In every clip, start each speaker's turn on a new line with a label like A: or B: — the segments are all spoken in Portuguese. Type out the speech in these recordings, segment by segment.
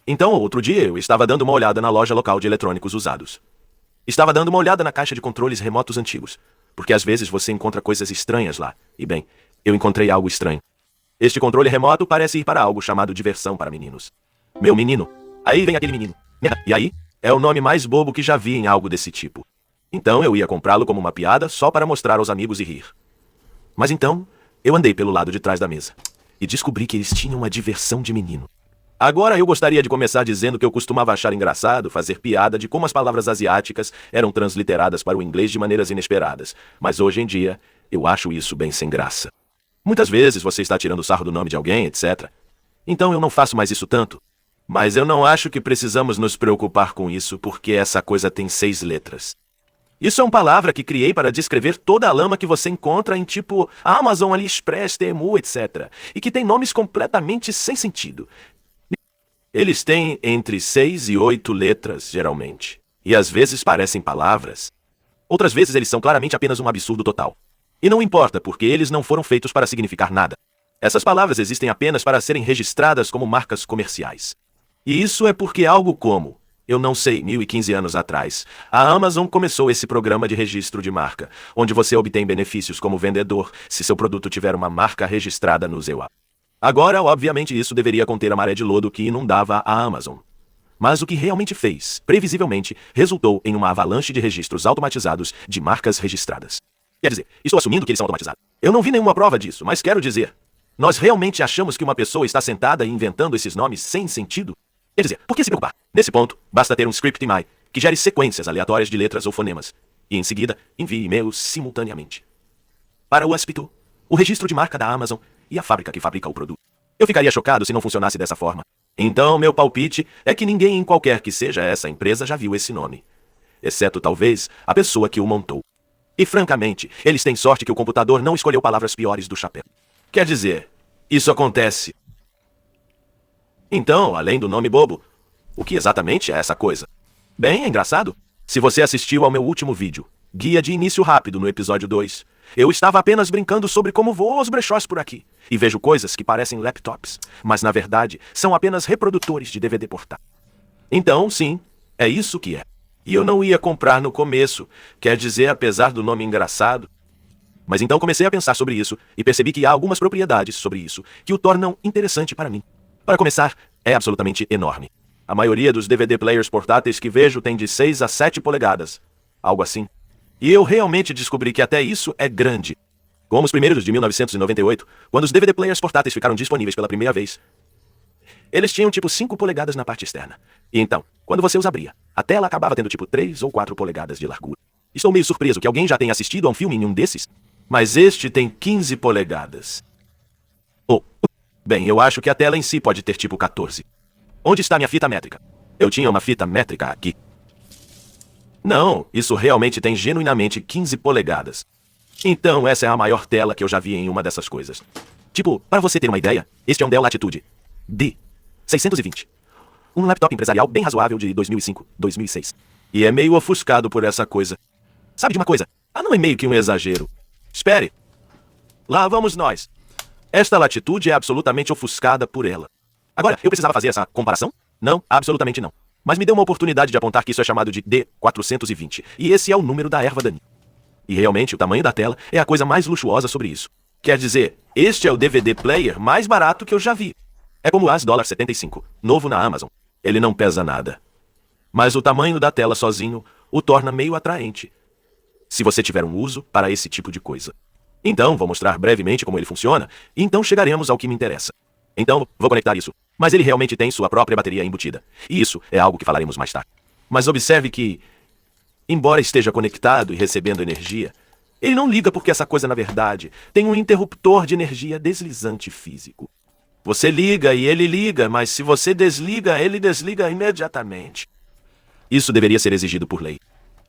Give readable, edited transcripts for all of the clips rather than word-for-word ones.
A: Então, outro dia, eu estava dando uma olhada na loja local de eletrônicos usados. Estava dando uma olhada na caixa de controles remotos antigos, porque às vezes você encontra coisas estranhas lá. E bem, eu encontrei algo estranho. Este controle remoto parece ir para algo chamado diversão para meninos. Meu menino. Aí vem aquele menino. E aí? É o nome mais bobo que já vi em algo desse tipo. Então eu ia comprá-lo como uma piada só para mostrar aos amigos e rir. Mas então, eu andei pelo lado de trás da mesa e descobri que eles tinham uma diversão de menino. Agora eu gostaria de começar dizendo que eu costumava achar engraçado fazer piada de como as palavras asiáticas eram transliteradas para o inglês de maneiras inesperadas, mas hoje em dia eu acho isso bem sem graça. Muitas vezes você está tirando sarro do nome de alguém, etc. Então eu não faço mais isso tanto. Mas eu não acho que precisamos nos preocupar com isso porque essa coisa tem 6 letras. Isso é uma palavra que criei para descrever toda a lama que você encontra em tipo Amazon, AliExpress, Temu, etc. E que tem nomes completamente sem sentido. Eles têm entre 6 e 8 letras, geralmente. E às vezes parecem palavras. Outras vezes eles são claramente apenas um absurdo total. E não importa, porque eles não foram feitos para significar nada. Essas palavras existem apenas para serem registradas como marcas comerciais. E isso é porque algo como, eu não sei, 1015 anos atrás, a Amazon começou esse programa de registro de marca, onde você obtém benefícios como vendedor se seu produto tiver uma marca registrada no EUA. Agora, obviamente, isso deveria conter a maré de lodo que inundava a Amazon. Mas o que realmente fez, previsivelmente, resultou em uma avalanche de registros automatizados de marcas registradas. Quer dizer, estou assumindo que eles são automatizados. Eu não vi nenhuma prova disso, mas quero dizer, nós realmente achamos que uma pessoa está sentada e inventando esses nomes sem sentido? Quer dizer, por que se preocupar? Nesse ponto, basta ter um script MI que gere sequências aleatórias de letras ou fonemas, e em seguida, envie e-mails simultaneamente para o aspecto, o registro de marca da Amazon e a fábrica que fabrica o produto. Eu ficaria chocado se não funcionasse dessa forma. Então, meu palpite é que ninguém em qualquer que seja essa empresa já viu esse nome. Exceto, talvez, a pessoa que o montou. E, francamente, eles têm sorte que o computador não escolheu palavras piores do chapéu. Quer dizer, isso acontece. Então, além do nome bobo, o que exatamente é essa coisa? Bem, é engraçado. Se você assistiu ao meu último vídeo, Guia de Início Rápido no episódio 2, eu estava apenas brincando sobre como vou aos brechós por aqui, e vejo coisas que parecem laptops, mas na verdade são apenas reprodutores de DVD portátil. Então, sim, é isso que é. E eu não ia comprar no começo, quer dizer, apesar do nome engraçado. Mas então comecei a pensar sobre isso, e percebi que há algumas propriedades sobre isso que o tornam interessante para mim. Para começar, é absolutamente enorme. A maioria dos DVD players portáteis que vejo tem de 6 a 7 polegadas. Algo assim. E eu realmente descobri que até isso é grande. Como os primeiros de 1998, quando os DVD players portáteis ficaram disponíveis pela primeira vez, eles tinham tipo 5 polegadas na parte externa. E então, quando você os abria, a tela acabava tendo tipo 3 ou 4 polegadas de largura. Estou meio surpreso que alguém já tenha assistido a um filme em um desses, mas este tem 15 polegadas. Bem, eu acho que a tela em si pode ter tipo 14. Onde está minha fita métrica? Eu tinha uma fita métrica aqui. Não, isso realmente tem genuinamente 15 polegadas. Então essa é a maior tela que eu já vi em uma dessas coisas. Tipo, para você ter uma ideia, este é um Dell Latitude D620. Um laptop empresarial bem razoável de 2005, 2006. E é meio ofuscado por essa coisa. Sabe de uma coisa? Não é meio que um exagero. Espere. Lá vamos nós. Esta latitude é absolutamente ofuscada por ela. Agora, eu precisava fazer essa comparação? Não, absolutamente não. Mas me deu uma oportunidade de apontar que isso é chamado de D420. E esse é o número da erva daninha. E realmente, o tamanho da tela é a coisa mais luxuosa sobre isso. Quer dizer, este é o DVD player mais barato que eu já vi. É como o $75, novo na Amazon. Ele não pesa nada. Mas o tamanho da tela sozinho o torna meio atraente, se você tiver um uso para esse tipo de coisa. Então, vou mostrar brevemente como ele funciona, e então chegaremos ao que me interessa. Então, vou conectar isso. Mas ele realmente tem sua própria bateria embutida. E isso é algo que falaremos mais tarde. Mas observe que, embora esteja conectado e recebendo energia, ele não liga porque essa coisa, na verdade, tem um interruptor de energia deslizante físico. Você liga e ele liga, mas se você desliga, ele desliga imediatamente. Isso deveria ser exigido por lei.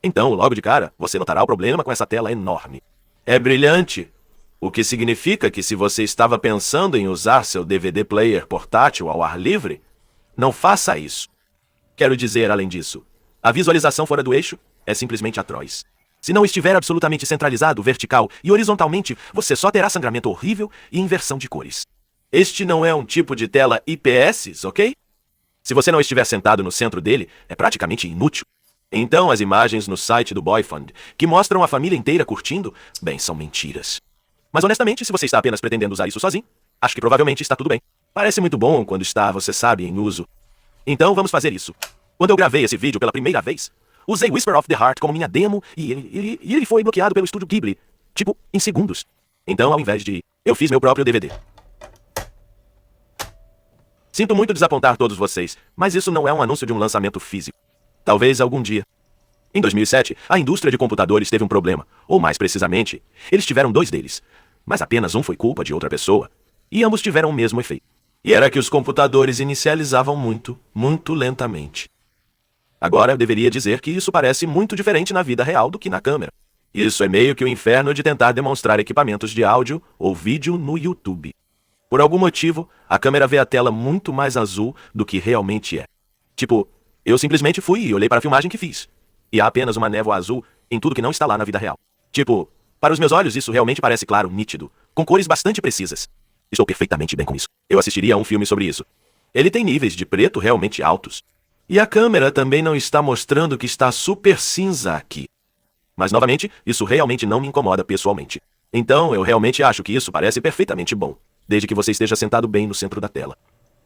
A: Então, logo de cara, você notará o problema com essa tela enorme. É brilhante, o que significa que se você estava pensando em usar seu DVD player portátil ao ar livre, não faça isso. Quero dizer, além disso, a visualização fora do eixo é simplesmente atroz. Se não estiver absolutamente centralizado, vertical e horizontalmente, você só terá sangramento horrível e inversão de cores. Este não é um tipo de tela IPS, ok? Se você não estiver sentado no centro dele, é praticamente inútil. Então, as imagens no site do Boyfriend, que mostram a família inteira curtindo, bem, são mentiras. Mas honestamente, se você está apenas pretendendo usar isso sozinho, acho que provavelmente está tudo bem. Parece muito bom quando está, você sabe, em uso. Então, vamos fazer isso. Quando eu gravei esse vídeo pela primeira vez, usei Whisper of the Heart como minha demo e ele foi bloqueado pelo estúdio Ghibli, tipo, em segundos. Então, ao invés de... eu fiz meu próprio DVD. Sinto muito desapontar todos vocês, mas isso não é um anúncio de um lançamento físico. Talvez algum dia. Em 2007, a indústria de computadores teve um problema, ou mais precisamente, eles tiveram 2 deles, mas apenas um foi culpa de outra pessoa, e ambos tiveram o mesmo efeito. E era que os computadores inicializavam muito, muito lentamente. Agora eu deveria dizer que isso parece muito diferente na vida real do que na câmera. Isso é meio que o inferno de tentar demonstrar equipamentos de áudio ou vídeo no YouTube. Por algum motivo, a câmera vê a tela muito mais azul do que realmente é. Tipo, eu simplesmente fui e olhei para a filmagem que fiz. E há apenas uma névoa azul em tudo que não está lá na vida real. Tipo, para os meus olhos isso realmente parece claro, nítido, com cores bastante precisas. Estou perfeitamente bem com isso. Eu assistiria a um filme sobre isso. Ele tem níveis de preto realmente altos. E a câmera também não está mostrando que está super cinza aqui. Mas novamente, isso realmente não me incomoda pessoalmente. Então, eu realmente acho que isso parece perfeitamente bom, desde que você esteja sentado bem no centro da tela.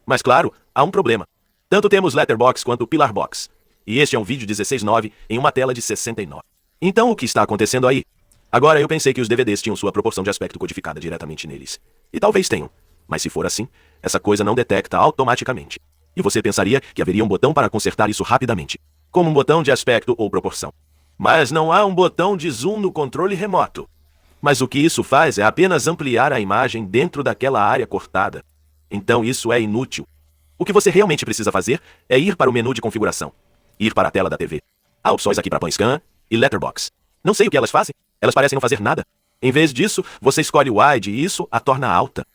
A: Mas claro, há um problema. Tanto temos Letterboxd quanto Pillarbox. E este é um vídeo 16:9 em uma tela de 69. Então o que está acontecendo aí? Agora eu pensei que os DVDs tinham sua proporção de aspecto codificada diretamente neles. E talvez tenham. Mas se for assim, essa coisa não detecta automaticamente. E você pensaria que haveria um botão para consertar isso rapidamente. Como um botão de aspecto ou proporção. Mas não há um botão de zoom no controle remoto. Mas o que isso faz é apenas ampliar a imagem dentro daquela área cortada. Então isso é inútil. O que você realmente precisa fazer é ir para o menu de configuração. Ir para a tela da TV. Há opções aqui para PanScan e Letterboxd. Não sei o que elas fazem. Elas parecem não fazer nada. Em vez disso, você escolhe Wide e isso a torna alta.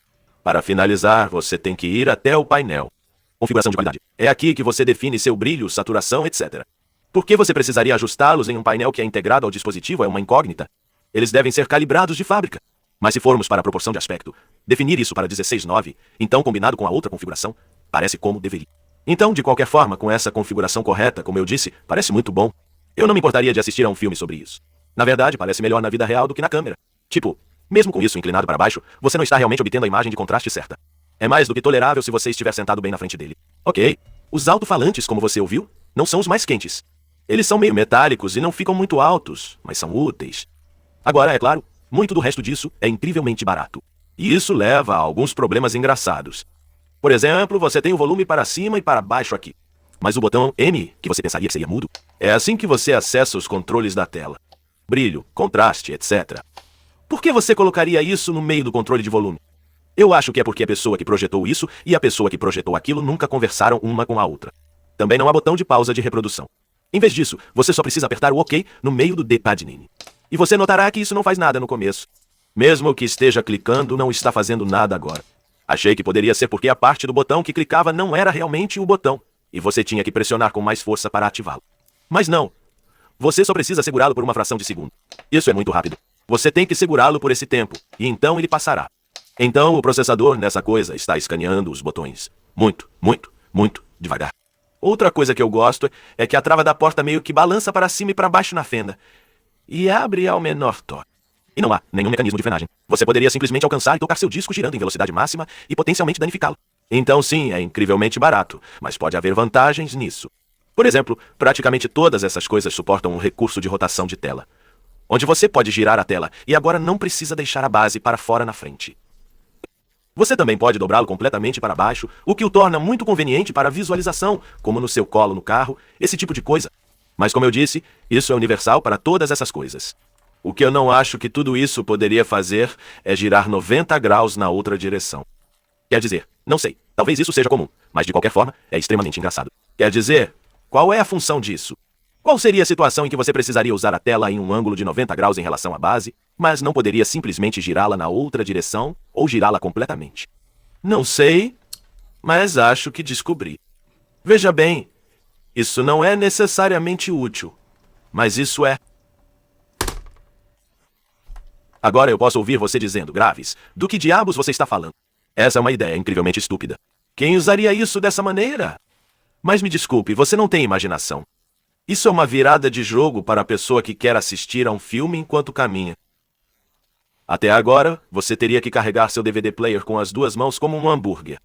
A: Para finalizar, você tem que ir até o painel. Configuração de qualidade. É aqui que você define seu brilho, saturação, etc. Por que você precisaria ajustá-los em um painel que é integrado ao dispositivo é uma incógnita. Eles devem ser calibrados de fábrica. Mas se formos para a proporção de aspecto, definir isso para 16:9, então combinado com a outra configuração, parece como deveria. Então, de qualquer forma, com essa configuração correta, como eu disse, parece muito bom. Eu não me importaria de assistir a um filme sobre isso. Na verdade, parece melhor na vida real do que na câmera. Tipo, mesmo com isso inclinado para baixo, você não está realmente obtendo a imagem de contraste certa. É mais do que tolerável se você estiver sentado bem na frente dele. Ok, os alto-falantes, como você ouviu, não são os mais quentes. Eles são meio metálicos e não ficam muito altos, mas são úteis. Agora, é claro, muito do resto disso é incrivelmente barato. E isso leva a alguns problemas engraçados. Por exemplo, você tem o volume para cima e para baixo aqui. Mas o botão M, que você pensaria que seria mudo, é assim que você acessa os controles da tela. Brilho, contraste, etc. Por que você colocaria isso no meio do controle de volume? Eu acho que é porque a pessoa que projetou isso e a pessoa que projetou aquilo nunca conversaram uma com a outra. Também não há botão de pausa de reprodução. Em vez disso, você só precisa apertar o OK no meio do D-pad name. E você notará que isso não faz nada no começo. Mesmo que esteja clicando, não está fazendo nada agora. Achei que poderia ser porque a parte do botão que clicava não era realmente o botão, e você tinha que pressionar com mais força para ativá-lo. Mas não. Você só precisa segurá-lo por uma fração de segundo. Isso é muito rápido. Você tem que segurá-lo por esse tempo, e então ele passará. Então o processador nessa coisa está escaneando os botões. Muito, muito, muito devagar. Outra coisa que eu gosto é que a trava da porta meio que balança para cima e para baixo na fenda. E abre ao menor toque. E não há nenhum mecanismo de frenagem. Você poderia simplesmente alcançar e tocar seu disco girando em velocidade máxima e potencialmente danificá-lo. Então sim, é incrivelmente barato, mas pode haver vantagens nisso. Por exemplo, praticamente todas essas coisas suportam um recurso de rotação de tela, onde você pode girar a tela e agora não precisa deixar a base para fora na frente. Você também pode dobrá-lo completamente para baixo, o que o torna muito conveniente para visualização, como no seu colo no carro, esse tipo de coisa. Mas como eu disse, isso é universal para todas essas coisas. O que eu não acho que tudo isso poderia fazer é girar 90 graus na outra direção. Quer dizer, não sei, talvez isso seja comum, mas de qualquer forma, é extremamente engraçado. Quer dizer, qual é a função disso? Qual seria a situação em que você precisaria usar a tela em um ângulo de 90 graus em relação à base, mas não poderia simplesmente girá-la na outra direção ou girá-la completamente? Não sei, mas acho que descobri. Veja bem, isso não é necessariamente útil, mas isso é. Agora eu posso ouvir você dizendo, Graves, do que diabos você está falando? Essa é uma ideia incrivelmente estúpida. Quem usaria isso dessa maneira? Mas me desculpe, você não tem imaginação. Isso é uma virada de jogo para a pessoa que quer assistir a um filme enquanto caminha. Até agora, você teria que carregar seu DVD player com as duas mãos como um hambúrguer.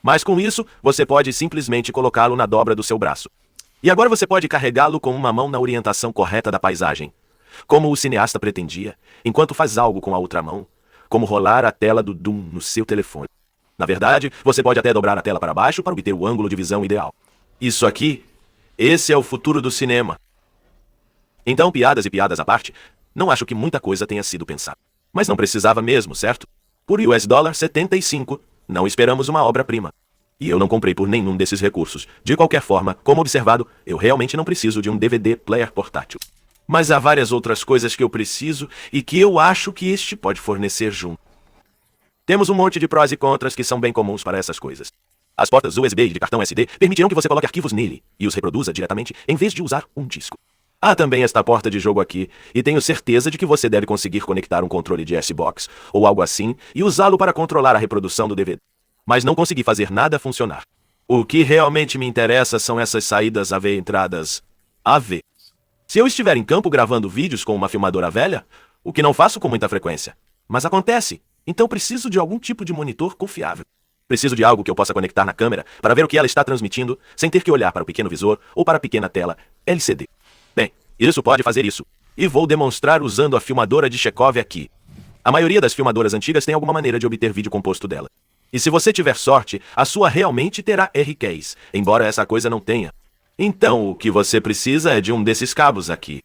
A: Mas com isso, você pode simplesmente colocá-lo na dobra do seu braço. E agora você pode carregá-lo com uma mão na orientação correta da paisagem, como o cineasta pretendia, enquanto faz algo com a outra mão, como rolar a tela do Doom no seu telefone. Na verdade, você pode até dobrar a tela para baixo para obter o ângulo de visão ideal. Isso aqui, esse é o futuro do cinema. Então, piadas e piadas à parte, não acho que muita coisa tenha sido pensada. Mas não precisava mesmo, certo? Por $75, não esperamos uma obra-prima. E eu não comprei por nenhum desses recursos. De qualquer forma, como observado, eu realmente não preciso de um DVD player portátil. Mas há várias outras coisas que eu preciso e que eu acho que este pode fornecer junto. Temos um monte de prós e contras que são bem comuns para essas coisas. As portas USB e de cartão SD permitirão que você coloque arquivos nele e os reproduza diretamente em vez de usar um disco. Há também esta porta de jogo aqui, e tenho certeza de que você deve conseguir conectar um controle de Xbox ou algo assim e usá-lo para controlar a reprodução do DVD. Mas não consegui fazer nada funcionar. O que realmente me interessa são essas saídas AV entradas AV. Se eu estiver em campo gravando vídeos com uma filmadora velha, o que não faço com muita frequência, mas acontece, então preciso de algum tipo de monitor confiável. Preciso de algo que eu possa conectar na câmera para ver o que ela está transmitindo sem ter que olhar para o pequeno visor ou para a pequena tela LCD. Bem, isso pode fazer isso. E vou demonstrar usando a filmadora de Chekhov aqui. A maioria das filmadoras antigas tem alguma maneira de obter vídeo composto dela. E se você tiver sorte, a sua realmente terá RQs, embora essa coisa não tenha. Então, o que você precisa é de um desses cabos aqui.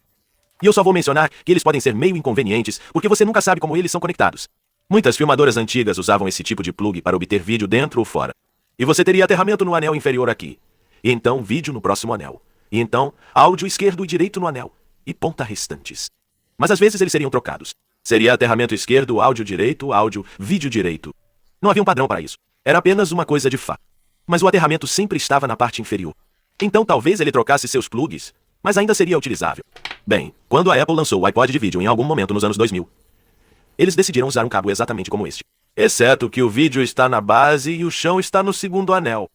A: E eu só vou mencionar que eles podem ser meio inconvenientes, porque você nunca sabe como eles são conectados. Muitas filmadoras antigas usavam esse tipo de plug para obter vídeo dentro ou fora. E você teria aterramento no anel inferior aqui. E então, vídeo no próximo anel. E então, áudio esquerdo e direito no anel. E ponta restantes. Mas às vezes eles seriam trocados. Seria aterramento esquerdo, áudio direito, áudio, vídeo direito. Não havia um padrão para isso. Era apenas uma coisa de fato. Mas o aterramento sempre estava na parte inferior. Então talvez ele trocasse seus plugs, mas ainda seria utilizável. Bem, quando a Apple lançou o iPod de vídeo em algum momento nos anos 2000, eles decidiram usar um cabo exatamente como este. Exceto que o vídeo está na base e o chão está no segundo anel.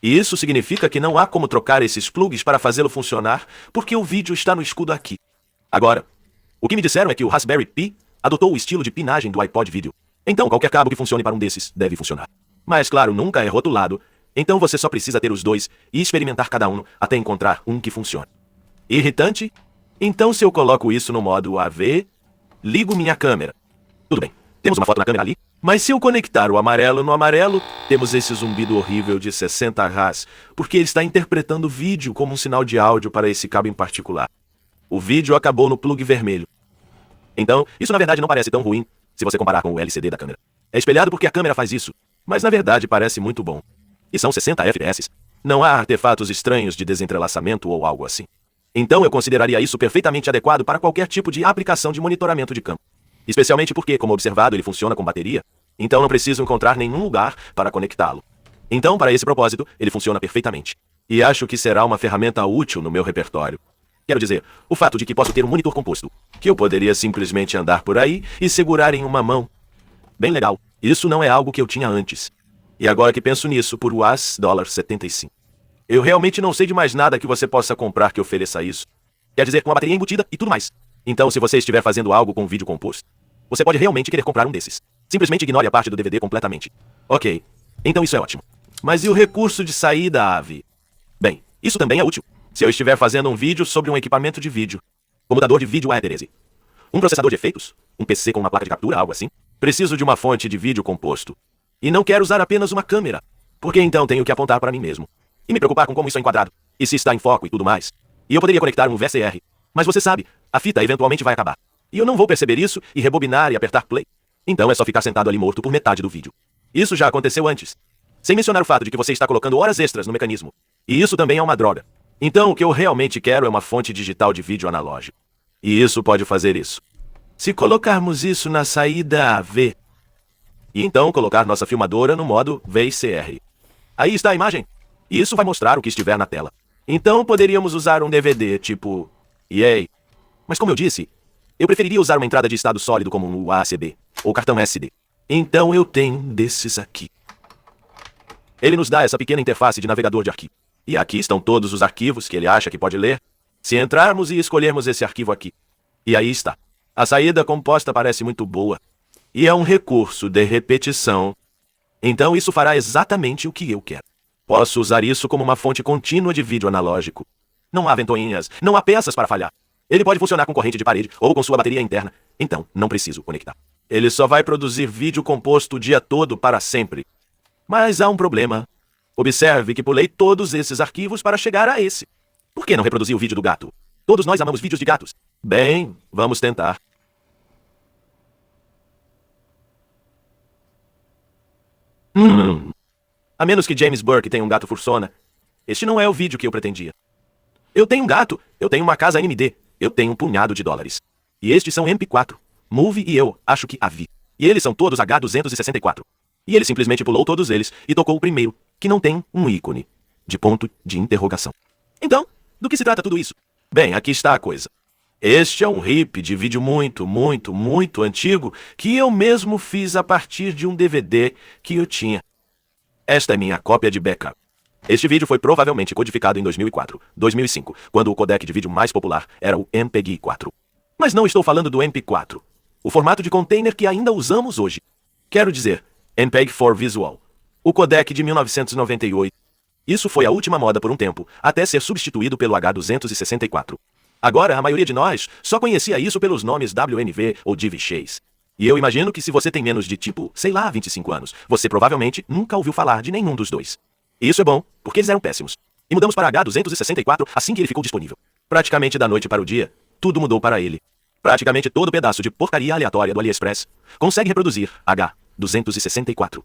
A: E isso significa que não há como trocar esses plugs para fazê-lo funcionar, porque o vídeo está no escudo aqui. Agora, o que me disseram é que o Raspberry Pi adotou o estilo de pinagem do iPod Video. Então, qualquer cabo que funcione para um desses deve funcionar. Mas, claro, nunca é rotulado, então você só precisa ter os dois e experimentar cada um até encontrar um que funcione. Irritante? Então, se eu coloco isso no modo AV, ligo minha câmera. Tudo bem, temos uma foto na câmera ali, mas se eu conectar o amarelo no amarelo, temos esse zumbido horrível de 60 Hz, porque ele está interpretando vídeo como um sinal de áudio para esse cabo em particular. O vídeo acabou no plug vermelho. Então, isso na verdade não parece tão ruim, se você comparar com o LCD da câmera. É espelhado porque a câmera faz isso, mas na verdade parece muito bom. E são 60 FPS. Não há artefatos estranhos de desentrelaçamento ou algo assim. Então eu consideraria isso perfeitamente adequado para qualquer tipo de aplicação de monitoramento de campo. Especialmente porque, como observado, ele funciona com bateria, então não preciso encontrar nenhum lugar para conectá-lo. Então, para esse propósito, ele funciona perfeitamente. E acho que será uma ferramenta útil no meu repertório. Quero dizer, o fato de que posso ter um monitor composto, que eu poderia simplesmente andar por aí e segurar em uma mão. Bem legal. Isso não é algo que eu tinha antes. E agora que penso nisso, por $75. Eu realmente não sei de mais nada que você possa comprar que ofereça isso. Quer dizer, com a bateria embutida e tudo mais. Então, se você estiver fazendo algo com vídeo composto, você pode realmente querer comprar um desses. Simplesmente ignore a parte do DVD completamente. Ok, então isso é ótimo. Mas e o recurso de saída AV? Bem, isso também é útil. Se eu estiver fazendo um vídeo sobre um equipamento de vídeo, computador de vídeo Etherese, um processador de efeitos, um PC com uma placa de captura, algo assim, preciso de uma fonte de vídeo composto. E não quero usar apenas uma câmera, porque então tenho que apontar para mim mesmo. E me preocupar com como isso é enquadrado, e se está em foco e tudo mais. E eu poderia conectar um VCR, mas você sabe, a fita eventualmente vai acabar. E eu não vou perceber isso e rebobinar e apertar play. Então é só ficar sentado ali morto por metade do vídeo. Isso já aconteceu antes. Sem mencionar o fato de que você está colocando horas extras no mecanismo. E isso também é uma droga. Então o que eu realmente quero é uma fonte digital de vídeo analógico. E isso pode fazer isso. Se colocarmos isso na saída AV, e então colocar nossa filmadora no modo VCR. Aí está a imagem. E isso vai mostrar o que estiver na tela. Então poderíamos usar um DVD tipo EA. Mas como eu disse, eu preferiria usar uma entrada de estado sólido como um USB ou cartão SD. Então eu tenho um desses aqui. Ele nos dá essa pequena interface de navegador de arquivo. E aqui estão todos os arquivos que ele acha que pode ler. Se entrarmos e escolhermos esse arquivo aqui. E aí está. A saída composta parece muito boa. E é um recurso de repetição. Então isso fará exatamente o que eu quero. Posso usar isso como uma fonte contínua de vídeo analógico. Não há ventoinhas, não há peças para falhar. Ele pode funcionar com corrente de parede ou com sua bateria interna. Então, não preciso conectar. Ele só vai produzir vídeo composto o dia todo para sempre. Mas há um problema. Observe que pulei todos esses arquivos para chegar a esse. Por que não reproduzir o vídeo do gato? Todos nós amamos vídeos de gatos. Bem, vamos tentar. A menos que James Burke tenha um gato fursona. Este não é o vídeo que eu pretendia. Eu tenho um gato, eu tenho uma casa AMD, eu tenho um punhado de dólares. E estes são MP4, Movie e eu acho que AVI. E eles são todos H264. E ele simplesmente pulou todos eles e tocou o primeiro, que não tem um ícone de ponto de interrogação. Então, do que se trata tudo isso? Bem, aqui está a coisa. Este é um RIP de vídeo muito antigo que eu mesmo fiz a partir de um DVD que eu tinha. Esta é minha cópia de backup. Este vídeo foi provavelmente codificado em 2004, 2005, quando o codec de vídeo mais popular era o MPEG-4. Mas não estou falando do MP4, o formato de container que ainda usamos hoje. Quero dizer, MPEG-4 Visual, o codec de 1998. Isso foi a última moda por um tempo, até ser substituído pelo H264. Agora, a maioria de nós só conhecia isso pelos nomes WNV ou DivX. E eu imagino que se você tem menos de sei lá, 25 anos, você provavelmente nunca ouviu falar de nenhum dos dois. Isso é bom, porque eles eram péssimos. E mudamos para H264 assim que ele ficou disponível. Praticamente da noite para o dia, tudo mudou para ele. Praticamente todo pedaço de porcaria aleatória do AliExpress consegue reproduzir H264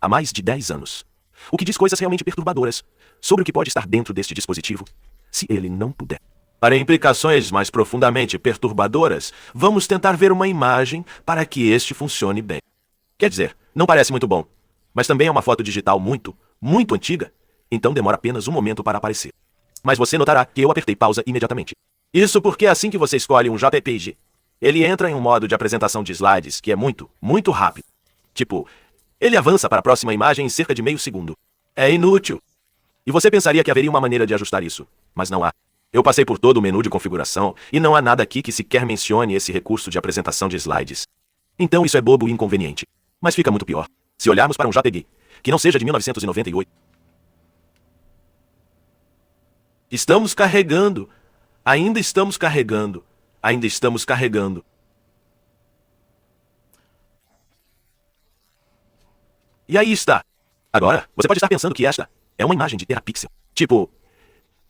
A: há mais de 10 anos. O que diz coisas realmente perturbadoras sobre o que pode estar dentro deste dispositivo, se ele não puder. Para implicações mais profundamente perturbadoras, vamos tentar ver uma imagem para que este funcione bem. Quer dizer, não parece muito bom, mas também é uma foto digital muito antiga, então demora apenas um momento para aparecer. Mas você notará que eu apertei pausa imediatamente. Isso porque assim que você escolhe um JPG, ele entra em um modo de apresentação de slides que é muito rápido. Tipo, ele avança para a próxima imagem em cerca de meio segundo. É inútil. E você pensaria que haveria uma maneira de ajustar isso, mas não há. Eu passei por todo o menu de configuração e não há nada aqui que sequer mencione esse recurso de apresentação de slides. Então isso é bobo e inconveniente. Mas fica muito pior se olharmos para um JPG, que não seja de 1998. Estamos carregando. Ainda estamos carregando. Ainda estamos carregando. E aí está. Agora, você pode estar pensando que esta é uma imagem de terapixel. Tipo,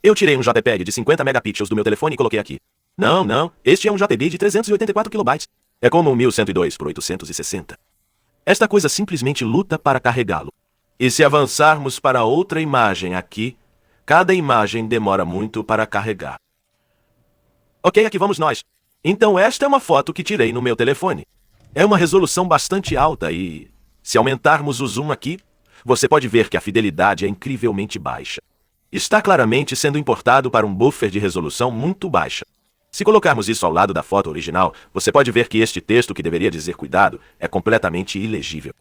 A: eu tirei um JPEG de 50 megapixels do meu telefone e coloquei aqui. Não, este é um JPG de 384 kilobytes. É como um 1102 por 860. Esta coisa simplesmente luta para carregá-lo. E se avançarmos para outra imagem aqui, cada imagem demora muito para carregar. Ok, aqui vamos nós. Então esta é uma foto que tirei no meu telefone. É uma resolução bastante alta e, se aumentarmos o zoom aqui, você pode ver que a fidelidade é incrivelmente baixa. Está claramente sendo importado para um buffer de resolução muito baixa. Se colocarmos isso ao lado da foto original, você pode ver que este texto que deveria dizer cuidado é completamente ilegível.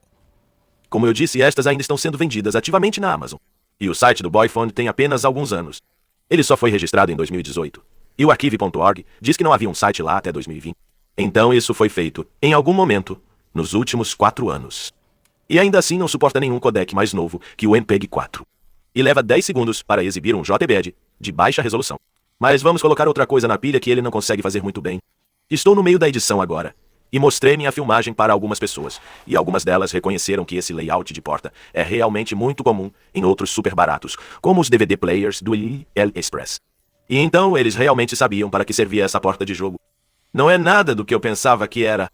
A: Como eu disse, estas ainda estão sendo vendidas ativamente na Amazon. E o site do Boyphone tem apenas alguns anos. Ele só foi registrado em 2018. E o Archive.org diz que não havia um site lá até 2020. Então isso foi feito, em algum momento, nos últimos 4 anos. E ainda assim não suporta nenhum codec mais novo que o MPEG-4. E leva 10 segundos para exibir um JPEG de baixa resolução. Mas vamos colocar outra coisa na pilha que ele não consegue fazer muito bem. Estou no meio da edição agora. E mostrei minha filmagem para algumas pessoas. E algumas delas reconheceram que esse layout de porta é realmente muito comum em outros super baratos, como os DVD players do AliExpress. E então eles realmente sabiam para que servia essa porta de jogo. Não é nada do que eu pensava que era.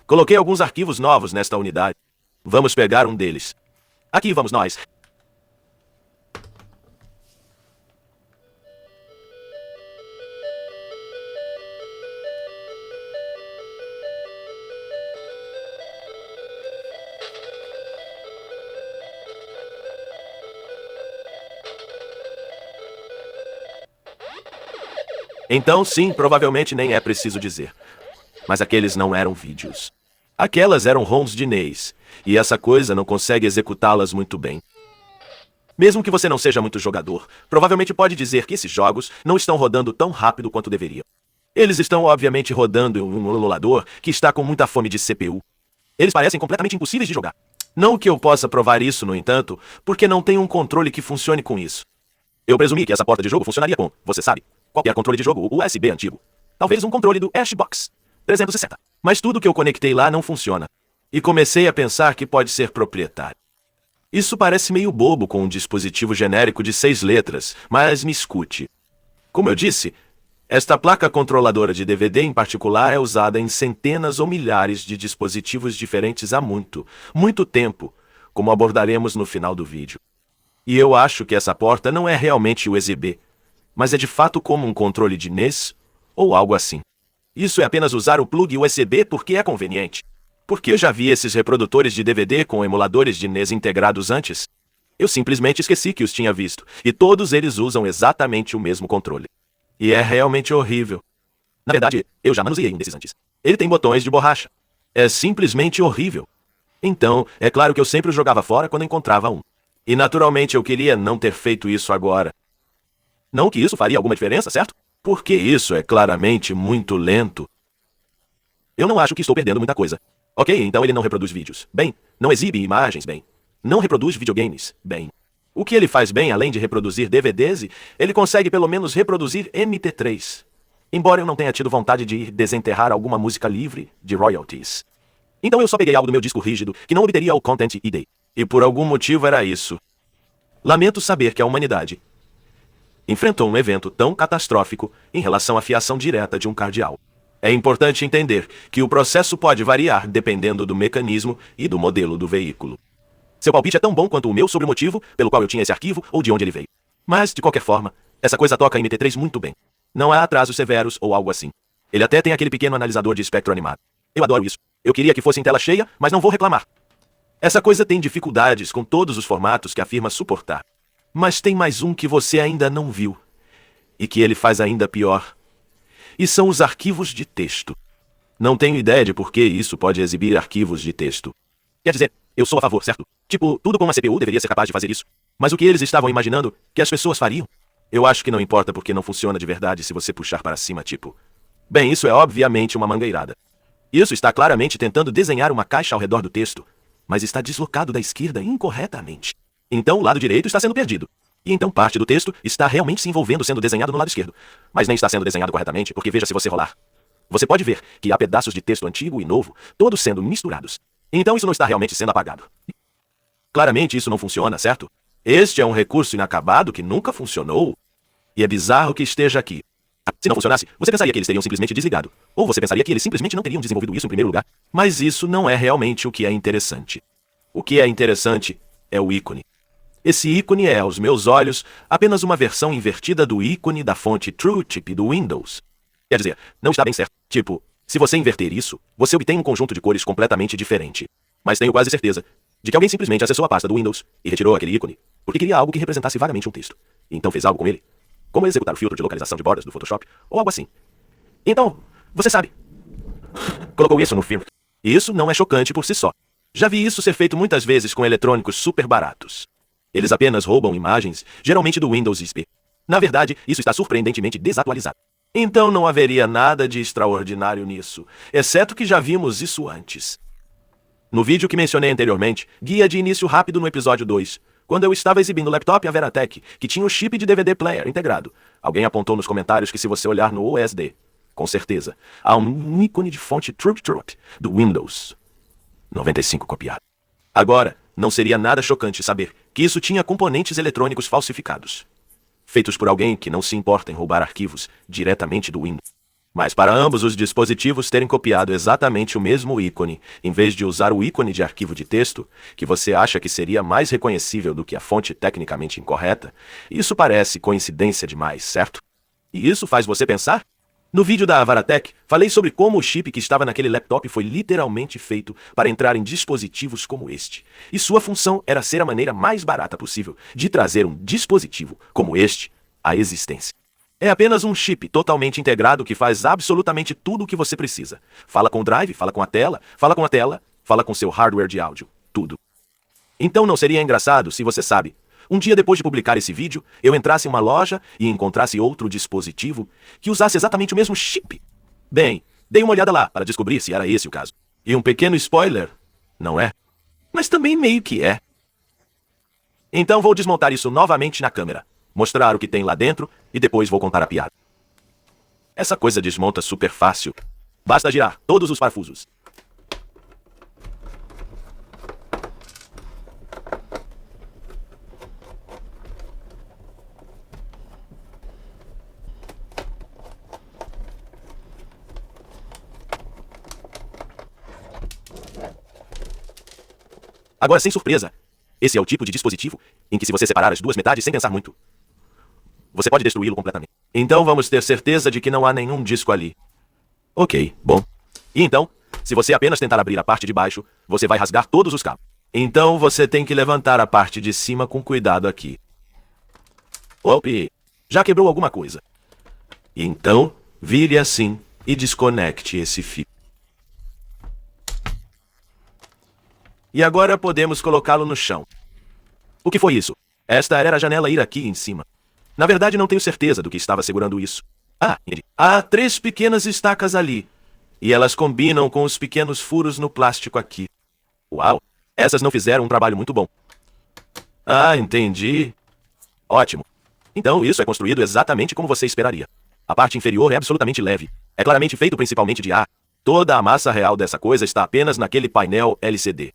A: Coloquei alguns arquivos novos nesta unidade. Vamos pegar um deles. Aqui vamos nós. Então sim, provavelmente nem é preciso dizer. Mas aqueles não eram vídeos. Aquelas eram ROMs de NES, e essa coisa não consegue executá-las muito bem. Mesmo que você não seja muito jogador, provavelmente pode dizer que esses jogos não estão rodando tão rápido quanto deveriam. Eles estão obviamente rodando em um emulador que está com muita fome de CPU. Eles parecem completamente impossíveis de jogar. Não que eu possa provar isso, no entanto, porque não tenho um controle que funcione com isso. Eu presumi que essa porta de jogo funcionaria com, você sabe, qualquer controle de jogo USB antigo. Talvez um controle do Xbox 360. Mas tudo que eu conectei lá não funciona. E comecei a pensar que pode ser proprietário. Isso parece meio bobo com um dispositivo genérico de 6 letras, mas me escute. Como eu disse, esta placa controladora de DVD em particular é usada em centenas ou milhares de dispositivos diferentes há muito, muito tempo, como abordaremos no final do vídeo. E eu acho que essa porta não é realmente USB, mas é de fato como um controle de NES ou algo assim. Isso é apenas usar o plug USB porque é conveniente. Porque eu já vi esses reprodutores de DVD com emuladores de NES integrados antes. Eu simplesmente esqueci que os tinha visto, e todos eles usam exatamente o mesmo controle. E é realmente horrível. Na verdade, eu já manuseei um desses antes. Ele tem botões de borracha. É simplesmente horrível. Então, é claro que eu sempre o jogava fora quando encontrava um. E naturalmente eu queria não ter feito isso agora. Não que isso faria alguma diferença, certo? Porque isso é claramente muito lento. Eu não acho que estou perdendo muita coisa. Ok, então ele não reproduz vídeos. Bem, não exibe imagens, bem. Não reproduz videogames, bem. O que ele faz bem, além de reproduzir DVDs, ele consegue pelo menos reproduzir MP3. Embora eu não tenha tido vontade de ir desenterrar alguma música livre de royalties. Então eu só peguei algo do meu disco rígido que não obteria o Content ID. E por algum motivo era isso. Lamento saber que a humanidade enfrentou um evento tão catastrófico em relação à fiação direta de um cardeal. É importante entender que o processo pode variar dependendo do mecanismo e do modelo do veículo. Seu palpite é tão bom quanto o meu sobre o motivo pelo qual eu tinha esse arquivo ou de onde ele veio. Mas, de qualquer forma, essa coisa toca MP3 muito bem. Não há atrasos severos ou algo assim. Ele até tem aquele pequeno analisador de espectro animado. Eu adoro isso. Eu queria que fosse em tela cheia, mas não vou reclamar. Essa coisa tem dificuldades com todos os formatos que afirma suportar. Mas tem mais um que você ainda não viu. E que ele faz ainda pior. E são os arquivos de texto. Não tenho ideia de por que isso pode exibir arquivos de texto. Quer dizer, eu sou a favor, certo? Tipo, tudo com uma CPU deveria ser capaz de fazer isso. Mas o que eles estavam imaginando que as pessoas fariam? Eu acho que não importa porque não funciona de verdade se você puxar para cima, tipo. Bem, isso é obviamente uma mangueirada. Isso está claramente tentando desenhar uma caixa ao redor do texto, mas está deslocado da esquerda incorretamente. Então o lado direito está sendo perdido. E então parte do texto está realmente se envolvendo sendo desenhado no lado esquerdo. Mas nem está sendo desenhado corretamente, porque veja se você rolar. Você pode ver que há pedaços de texto antigo e novo, todos sendo misturados. Então isso não está realmente sendo apagado. Claramente isso não funciona, certo? Este é um recurso inacabado que nunca funcionou. E é bizarro que esteja aqui. Se não funcionasse, você pensaria que eles teriam simplesmente desligado. Ou você pensaria que eles simplesmente não teriam desenvolvido isso em primeiro lugar. Mas isso não é realmente o que é interessante. O que é interessante é o ícone. Esse ícone é, aos meus olhos, apenas uma versão invertida do ícone da fonte TrueType do Windows. Quer dizer, não está bem certo. Tipo, se você inverter isso, você obtém um conjunto de cores completamente diferente. Mas tenho quase certeza de que alguém simplesmente acessou a pasta do Windows e retirou aquele ícone, porque queria algo que representasse vagamente um texto. E então fez algo com ele. Como executar o filtro de localização de bordas do Photoshop, ou algo assim. Então, você sabe. Colocou isso no filme. E isso não é chocante por si só. Já vi isso ser feito muitas vezes com eletrônicos super baratos. Eles apenas roubam imagens, geralmente do Windows XP. Na verdade, isso está surpreendentemente desatualizado. Então não haveria nada de extraordinário nisso, exceto que já vimos isso antes. No vídeo que mencionei anteriormente, guia de início rápido no episódio 2, quando eu estava exibindo o laptop Averatech, que tinha o chip de DVD player integrado, alguém apontou nos comentários que se você olhar no USD, com certeza, há um ícone de fonte TrueType do Windows 95 copiado. Agora, não seria nada chocante saber que isso tinha componentes eletrônicos falsificados, feitos por alguém que não se importa em roubar arquivos diretamente do Windows. Mas para ambos os dispositivos terem copiado exatamente o mesmo ícone, em vez de usar o ícone de arquivo de texto, que você acha que seria mais reconhecível do que a fonte tecnicamente incorreta, isso parece coincidência demais, certo? E isso faz você pensar? No vídeo da Averatech, falei sobre como o chip que estava naquele laptop foi literalmente feito para entrar em dispositivos como este. E sua função era ser a maneira mais barata possível de trazer um dispositivo como este à existência. É apenas um chip totalmente integrado que faz absolutamente tudo o que você precisa. Fala com o drive, fala com a tela, fala com seu hardware de áudio, tudo. Então não seria engraçado se você sabe, um dia depois de publicar esse vídeo, eu entrasse em uma loja e encontrasse outro dispositivo que usasse exatamente o mesmo chip. Bem, dei uma olhada lá para descobrir se era esse o caso. E um pequeno spoiler, não é? Mas também meio que é. Então vou desmontar isso novamente na câmera, mostrar o que tem lá dentro e depois vou contar a piada. Essa coisa desmonta super fácil. Basta girar todos os parafusos. Agora, sem surpresa, esse é o tipo de dispositivo em que se você separar as duas metades sem pensar muito, você pode destruí-lo completamente. Então vamos ter certeza de que não há nenhum disco ali. Ok, bom. E então, se você apenas tentar abrir a parte de baixo, você vai rasgar todos os cabos. Então você tem que levantar a parte de cima com cuidado aqui. Opa, já quebrou alguma coisa. Então, vire assim e desconecte esse fio. E agora podemos colocá-lo no chão. O que foi isso? Esta era a janela ir aqui em cima. Na verdade, não tenho certeza do que estava segurando isso. Ah, entendi. Há 3 pequenas estacas ali. E elas combinam com os pequenos furos no plástico aqui. Uau! Essas não fizeram um trabalho muito bom. Ah, entendi. Ótimo. Então isso é construído exatamente como você esperaria. A parte inferior é absolutamente leve. É claramente feito principalmente de ar. Toda a massa real dessa coisa está apenas naquele painel LCD.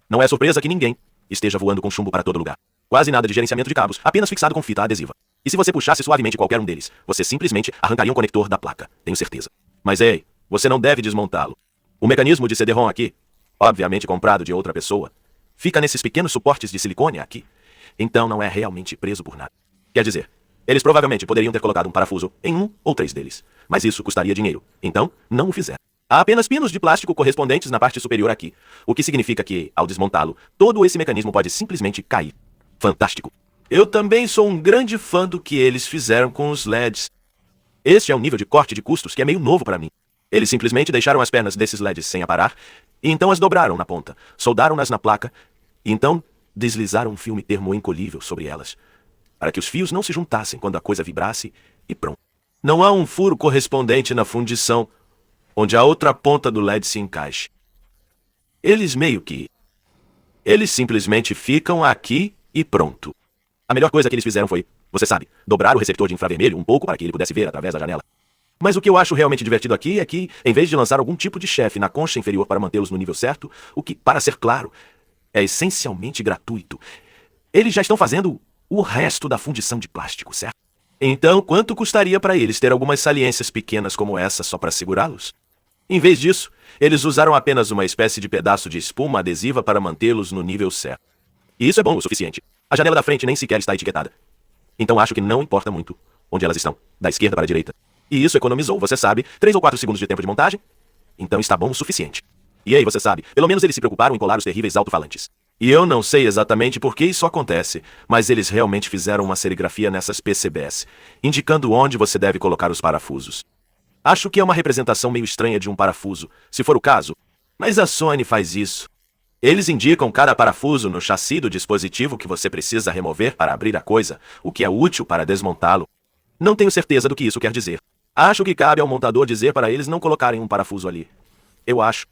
A: Não é surpresa que ninguém esteja voando com chumbo para todo lugar. Quase nada de gerenciamento de cabos, apenas fixado com fita adesiva. E se você puxasse suavemente qualquer um deles, você simplesmente arrancaria um conector da placa, tenho certeza. Mas ei, você não deve desmontá-lo. O mecanismo de CD-ROM aqui, obviamente comprado de outra pessoa, fica nesses pequenos suportes de silicone aqui. Então não é realmente preso por nada. Quer dizer, eles provavelmente poderiam ter colocado um parafuso em 1 ou 3 deles. Mas isso custaria dinheiro. Então, não o fizeram. Há apenas pinos de plástico correspondentes na parte superior aqui, o que significa que, ao desmontá-lo, todo esse mecanismo pode simplesmente cair. Fantástico. Eu também sou um grande fã do que eles fizeram com os LEDs. Este é um nível de corte de custos que é meio novo para mim. Eles simplesmente deixaram as pernas desses LEDs sem aparar, e então as dobraram na ponta, soldaram-nas na placa, e então deslizaram um filme termoencolhível sobre elas, para que os fios não se juntassem quando a coisa vibrasse, e pronto. Não há um furo correspondente na fundição, onde a outra ponta do LED se encaixe. Eles simplesmente ficam aqui e pronto. A melhor coisa que eles fizeram foi, você sabe, dobrar o receptor de infravermelho um pouco para que ele pudesse ver através da janela. Mas o que eu acho realmente divertido aqui é que, em vez de lançar algum tipo de chefe na concha inferior para mantê-los no nível certo, o que, para ser claro, é essencialmente gratuito, eles já estão fazendo o resto da fundição de plástico, certo? Então, quanto custaria para eles ter algumas saliências pequenas como essa só para segurá-los? Em vez disso, eles usaram apenas uma espécie de pedaço de espuma adesiva para mantê-los no nível certo. E isso é bom o suficiente. A janela da frente nem sequer está etiquetada. Então acho que não importa muito onde elas estão, da esquerda para a direita. E isso economizou, você sabe, 3 ou 4 segundos de tempo de montagem. Então está bom o suficiente. E aí, você sabe, pelo menos eles se preocuparam em colar os terríveis alto-falantes. E eu não sei exatamente por que isso acontece, mas eles realmente fizeram uma serigrafia nessas PCBs, indicando onde você deve colocar os parafusos. Acho que é uma representação meio estranha de um parafuso, se for o caso, mas a Sony faz isso. Eles indicam cada parafuso no chassi do dispositivo que você precisa remover para abrir a coisa, o que é útil para desmontá-lo. Não tenho certeza do que isso quer dizer. Acho que cabe ao montador dizer para eles não colocarem um parafuso ali. Eu acho.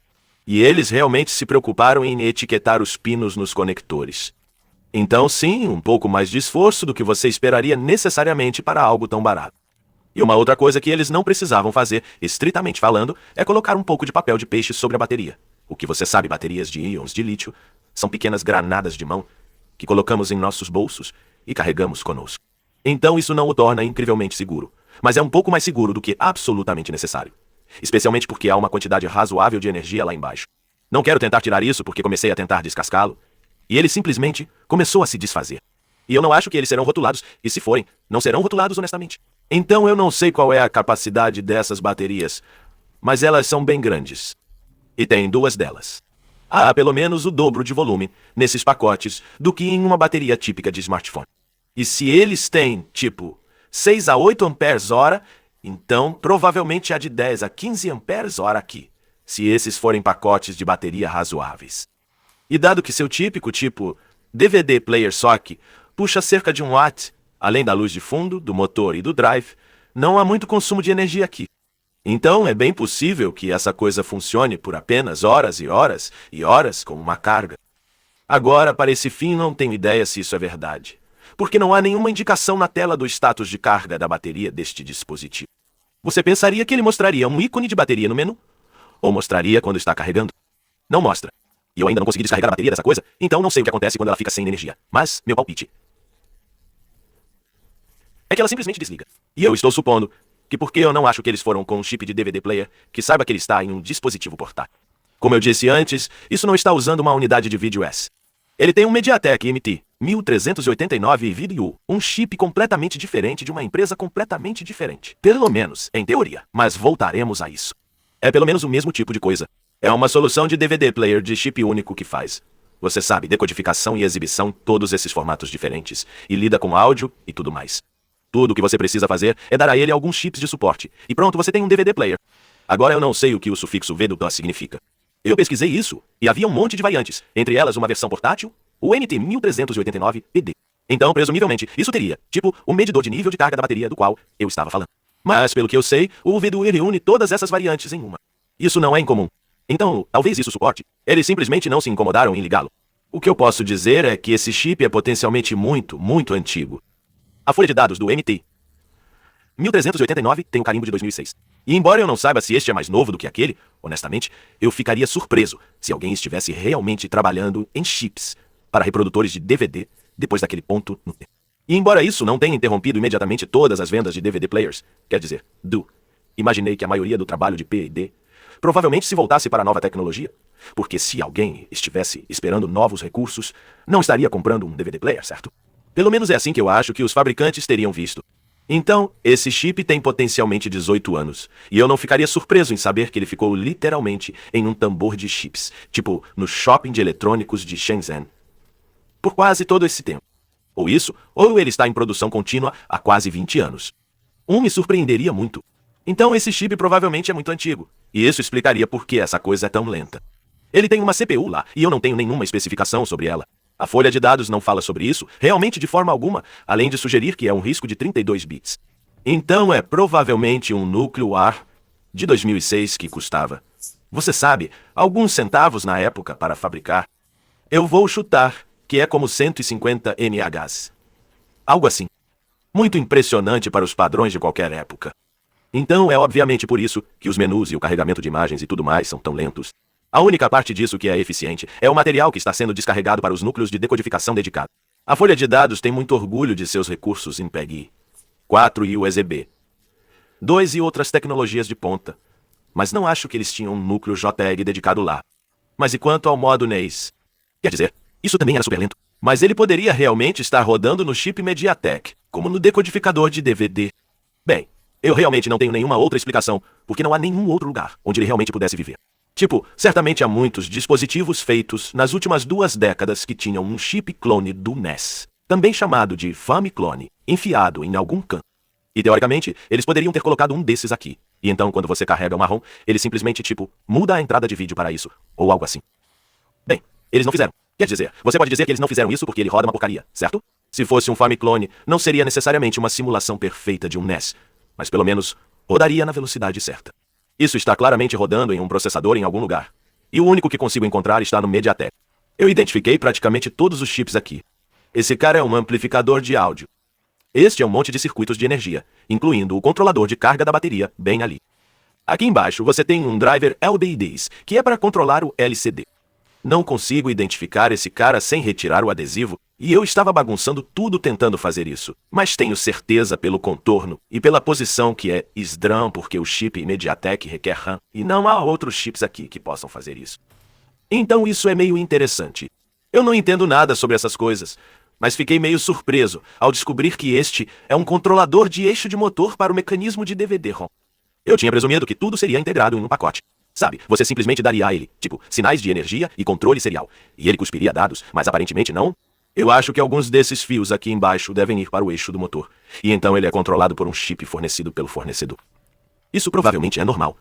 A: E eles realmente se preocuparam em etiquetar os pinos nos conectores. Então sim, um pouco mais de esforço do que você esperaria necessariamente para algo tão barato. E uma outra coisa que eles não precisavam fazer, estritamente falando, é colocar um pouco de papel de peixe sobre a bateria. O que você sabe, baterias de íons de lítio são pequenas granadas de mão que colocamos em nossos bolsos e carregamos conosco. Então isso não o torna incrivelmente seguro, mas é um pouco mais seguro do que absolutamente necessário. Especialmente porque há uma quantidade razoável de energia lá embaixo. Não quero tentar tirar isso porque comecei a tentar descascá-lo, e ele simplesmente começou a se desfazer. E eu não acho que eles serão rotulados, e se forem, não serão rotulados honestamente. Então eu não sei qual é a capacidade dessas baterias, mas elas são bem grandes. E tem 2 delas. Há pelo menos o dobro de volume nesses pacotes do que em uma bateria típica de smartphone. E se eles têm, tipo, 6 a 8 amperes-hora, então provavelmente há de 10 a 15 amperes-hora aqui, se esses forem pacotes de bateria razoáveis. E dado que seu típico tipo DVD player SOC puxa cerca de 1 watt. Além da luz de fundo, do motor e do drive, não há muito consumo de energia aqui. Então é bem possível que essa coisa funcione por apenas horas e horas e horas como uma carga. Agora, para esse fim, não tenho ideia se isso é verdade, porque não há nenhuma indicação na tela do status de carga da bateria deste dispositivo. Você pensaria que ele mostraria um ícone de bateria no menu? Ou mostraria quando está carregando? Não mostra. E eu ainda não consegui descarregar a bateria dessa coisa, então não sei o que acontece quando ela fica sem energia. Mas, meu palpite é que ela simplesmente desliga. E eu estou supondo que porque eu não acho que eles foram com um chip de DVD player que saiba que ele está em um dispositivo portátil. Como eu disse antes, isso não está usando uma unidade de vídeo S. Ele tem um MediaTek MT 1389 VDU, um chip completamente diferente de uma empresa completamente diferente. Pelo menos, em teoria, mas voltaremos a isso. É pelo menos o mesmo tipo de coisa. É uma solução de DVD player de chip único que faz, você sabe, decodificação e exibição, todos esses formatos diferentes, e lida com áudio e tudo mais. Tudo o que você precisa fazer é dar a ele alguns chips de suporte, e pronto, você tem um DVD player. Agora eu não sei o que o sufixo V do DOS significa. Eu pesquisei isso, e havia um monte de variantes, entre elas uma versão portátil, o NT 1389 PD. Então, presumivelmente, isso teria, tipo, o medidor de nível de carga da bateria do qual eu estava falando. Mas, pelo que eu sei, o VDU reúne todas essas variantes em uma. Isso não é incomum. Então, talvez isso suporte. Eles simplesmente não se incomodaram em ligá-lo. O que eu posso dizer é que esse chip é potencialmente muito, muito antigo. A folha de dados do MT 1389 tem o carimbo de 2006. E embora eu não saiba se este é mais novo do que aquele, honestamente, eu ficaria surpreso se alguém estivesse realmente trabalhando em chips para reprodutores de DVD depois daquele ponto no tempo. E embora isso não tenha interrompido imediatamente todas as vendas de DVD players, quer dizer, imaginei que a maioria do trabalho de P e D provavelmente se voltasse para a nova tecnologia, porque se alguém estivesse esperando novos recursos, não estaria comprando um DVD player, certo? Pelo menos é assim que eu acho que os fabricantes teriam visto. Então, esse chip tem potencialmente 18 anos, e eu não ficaria surpreso em saber que ele ficou literalmente em um tambor de chips, tipo no shopping de eletrônicos de Shenzhen, por quase todo esse tempo. Ou isso, ou ele está em produção contínua há quase 20 anos. Me surpreenderia muito. Então esse chip provavelmente é muito antigo, e isso explicaria por que essa coisa é tão lenta. Ele tem uma CPU lá, e eu não tenho nenhuma especificação sobre ela. A folha de dados não fala sobre isso, realmente de forma alguma, além de sugerir que é um risco de 32 bits. Então é provavelmente um núcleo AR de 2006 que custava, você sabe, alguns centavos na época para fabricar. Eu vou chutar que é como 150 mHz. Algo assim. Muito impressionante para os padrões de qualquer época. Então é obviamente por isso que os menus e o carregamento de imagens e tudo mais são tão lentos. A única parte disso que é eficiente é o material que está sendo descarregado para os núcleos de decodificação dedicados. A folha de dados tem muito orgulho de seus recursos em PEGI 4 e USB 2 e outras tecnologias de ponta, mas não acho que eles tinham um núcleo JEG dedicado lá. Mas e quanto ao modo NAS? Quer dizer, isso também era super lento, mas ele poderia realmente estar rodando no chip MediaTek, como no decodificador de DVD. Bem, eu realmente não tenho nenhuma outra explicação, porque não há nenhum outro lugar onde ele realmente pudesse viver. Tipo, certamente há muitos dispositivos feitos nas últimas 2 décadas que tinham um chip clone do NES, também chamado de Famiclone, enfiado em algum canto. E teoricamente, eles poderiam ter colocado um desses aqui. E então, quando você carrega o marrom, ele simplesmente, tipo, muda a entrada de vídeo para isso, ou algo assim. Bem, eles não fizeram. Quer dizer, você pode dizer que eles não fizeram isso porque ele roda uma porcaria, certo? Se fosse um Famiclone, não seria necessariamente uma simulação perfeita de um NES, mas pelo menos rodaria na velocidade certa. Isso está claramente rodando em um processador em algum lugar. E o único que consigo encontrar está no MediaTek. Eu identifiquei praticamente todos os chips aqui. Esse cara é um amplificador de áudio. Este é um monte de circuitos de energia, incluindo o controlador de carga da bateria, bem ali. Aqui embaixo você tem um driver LBDs, que é para controlar o LCD. Não consigo identificar esse cara sem retirar o adesivo, e eu estava bagunçando tudo tentando fazer isso. Mas tenho certeza pelo contorno e pela posição que é SDRAM, porque o chip MediaTek requer RAM, e não há outros chips aqui que possam fazer isso. Então isso é meio interessante. Eu não entendo nada sobre essas coisas, mas fiquei meio surpreso ao descobrir que este é um controlador de eixo de motor para o mecanismo de DVD-ROM. Eu tinha presumido que tudo seria integrado em um pacote. Sabe, você simplesmente daria a ele, tipo, sinais de energia e controle serial, e ele cuspiria dados, mas aparentemente não. Eu acho que alguns desses fios aqui embaixo devem ir para o eixo do motor, e então ele é controlado por um chip fornecido pelo fornecedor. Isso provavelmente é normal,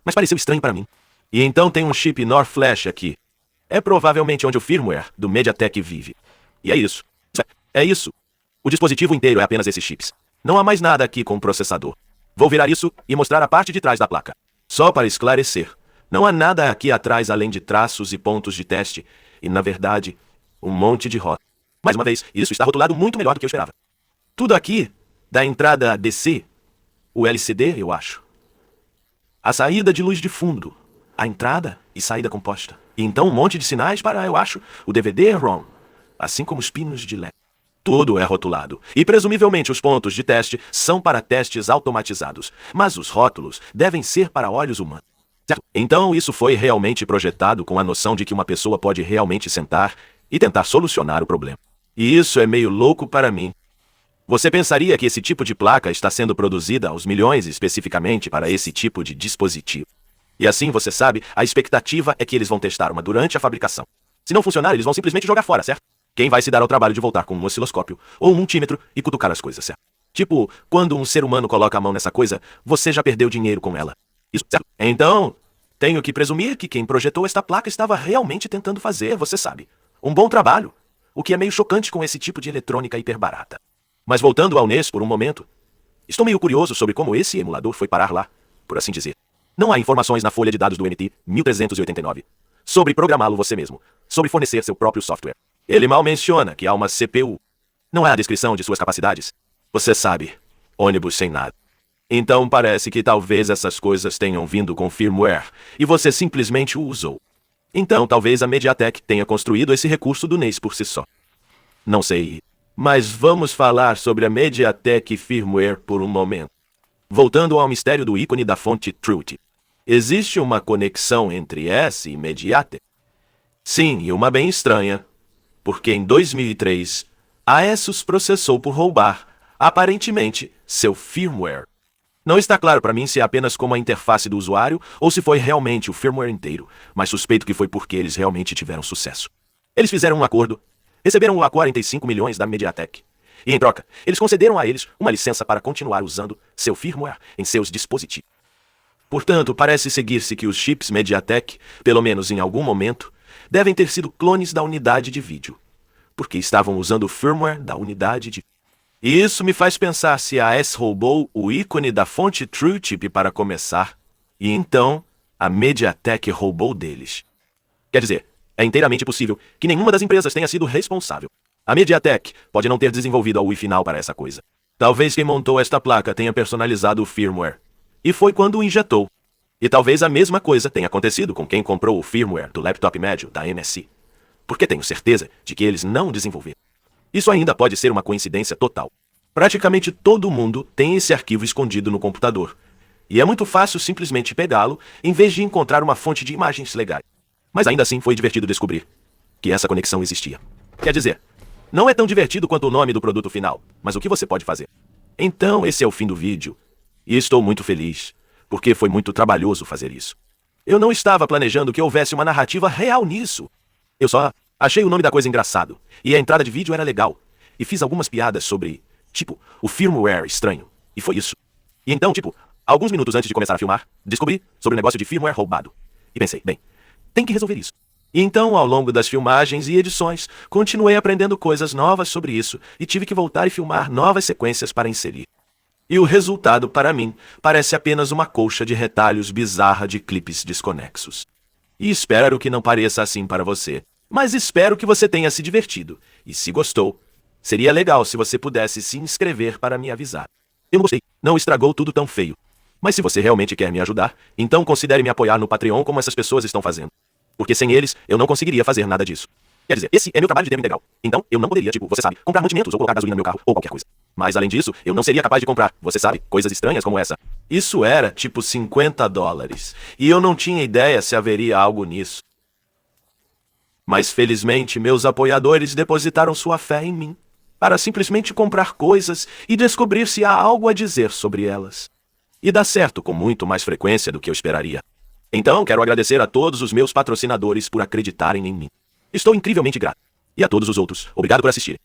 A: mas pareceu estranho para mim. E então tem um chip NOR Flash aqui. É provavelmente onde o firmware do MediaTek vive. E é isso. É isso. O dispositivo inteiro é apenas esses chips. Não há mais nada aqui com o processador. Vou virar isso e mostrar a parte de trás da placa. Só para esclarecer, não há nada aqui atrás além de traços e pontos de teste e, na verdade, um monte de rótulos. Mais uma vez, isso está rotulado muito melhor do que eu esperava. Tudo aqui, da entrada DC, o LCD, eu acho. A saída de luz de fundo, a entrada e saída composta. E então um monte de sinais para, eu acho, o DVD-ROM, assim como os pinos de LED. Tudo é rotulado, e presumivelmente os pontos de teste são para testes automatizados, mas os rótulos devem ser para olhos humanos. Certo? Então isso foi realmente projetado com a noção de que uma pessoa pode realmente sentar e tentar solucionar o problema. E isso é meio louco para mim. Você pensaria que esse tipo de placa está sendo produzida aos milhões especificamente para esse tipo de dispositivo. E assim, você sabe, a expectativa é que eles vão testar uma durante a fabricação. Se não funcionar, eles vão simplesmente jogar fora, certo? Quem vai se dar ao trabalho de voltar com um osciloscópio ou um multímetro e cutucar as coisas, certo? Tipo, quando um ser humano coloca a mão nessa coisa, você já perdeu dinheiro com ela. Isso, certo? Então, tenho que presumir que quem projetou esta placa estava realmente tentando fazer, você sabe, um bom trabalho. O que é meio chocante com esse tipo de eletrônica hiperbarata. Mas voltando ao NES por um momento, estou meio curioso sobre como esse emulador foi parar lá, por assim dizer. Não há informações na folha de dados do NT 1389 sobre programá-lo você mesmo, sobre fornecer seu próprio software. Ele mal menciona que há uma CPU. Não há a descrição de suas capacidades. Você sabe, ônibus sem nada. Então parece que talvez essas coisas tenham vindo com firmware e você simplesmente o usou. Então talvez a MediaTek tenha construído esse recurso do NES por si só. Não sei, mas vamos falar sobre a MediaTek firmware por um momento. Voltando ao mistério do ícone da fonte Truth. Existe uma conexão entre essa e MediaTek? Sim, e uma bem estranha. Porque em 2003, a Asus processou por roubar, aparentemente, seu firmware. Não está claro para mim se é apenas como a interface do usuário ou se foi realmente o firmware inteiro, mas suspeito que foi porque eles realmente tiveram sucesso. Eles fizeram um acordo, receberam o A45 milhões da MediaTek, e em troca, eles concederam a eles uma licença para continuar usando seu firmware em seus dispositivos. Portanto, parece seguir-se que os chips MediaTek, pelo menos em algum momento, devem ter sido clones da unidade de vídeo, porque estavam usando o firmware da unidade de vídeo. E isso me faz pensar se a AES roubou o ícone da fonte TrueChip para começar, e então a MediaTek roubou deles. Quer dizer, é inteiramente possível que nenhuma das empresas tenha sido responsável. A MediaTek pode não ter desenvolvido a UI final para essa coisa. Talvez quem montou esta placa tenha personalizado o firmware, e foi quando o injetou. E talvez a mesma coisa tenha acontecido com quem comprou o firmware do laptop médio da MSI. Porque tenho certeza de que eles não desenvolveram. Isso ainda pode ser uma coincidência total. Praticamente todo mundo tem esse arquivo escondido no computador. E é muito fácil simplesmente pegá-lo em vez de encontrar uma fonte de imagens legais. Mas ainda assim foi divertido descobrir que essa conexão existia. Quer dizer, não é tão divertido quanto o nome do produto final, mas o que você pode fazer. Então esse é o fim do vídeo. E estou muito feliz, porque foi muito trabalhoso fazer isso. Eu não estava planejando que houvesse uma narrativa real nisso. Eu só achei o nome da coisa engraçado, e a entrada de vídeo era legal, e fiz algumas piadas sobre, tipo, o firmware estranho, e foi isso. E então, tipo, alguns minutos antes de começar a filmar, descobri sobre o negócio de firmware roubado. E pensei, bem, tem que resolver isso. E então, ao longo das filmagens e edições, continuei aprendendo coisas novas sobre isso, e tive que voltar e filmar novas sequências para inserir. E o resultado, para mim, parece apenas uma colcha de retalhos bizarra de clipes desconexos. E espero que não pareça assim para você. Mas espero que você tenha se divertido. E se gostou, seria legal se você pudesse se inscrever para me avisar. Eu não gostei, não estragou tudo tão feio. Mas se você realmente quer me ajudar, então considere me apoiar no Patreon como essas pessoas estão fazendo. Porque sem eles, eu não conseguiria fazer nada disso. Quer dizer, esse é meu trabalho de demo integral. Então, eu não poderia, tipo, você sabe, comprar mantimentos ou colocar gasolina no meu carro ou qualquer coisa. Mas além disso, eu não seria capaz de comprar, você sabe, coisas estranhas como essa. Isso era, tipo, $50. E eu não tinha ideia se haveria algo nisso. Mas felizmente, meus apoiadores depositaram sua fé em mim, para simplesmente comprar coisas e descobrir se há algo a dizer sobre elas. E dá certo com muito mais frequência do que eu esperaria. Então, quero agradecer a todos os meus patrocinadores por acreditarem em mim. Estou incrivelmente grato. E a todos os outros, obrigado por assistir.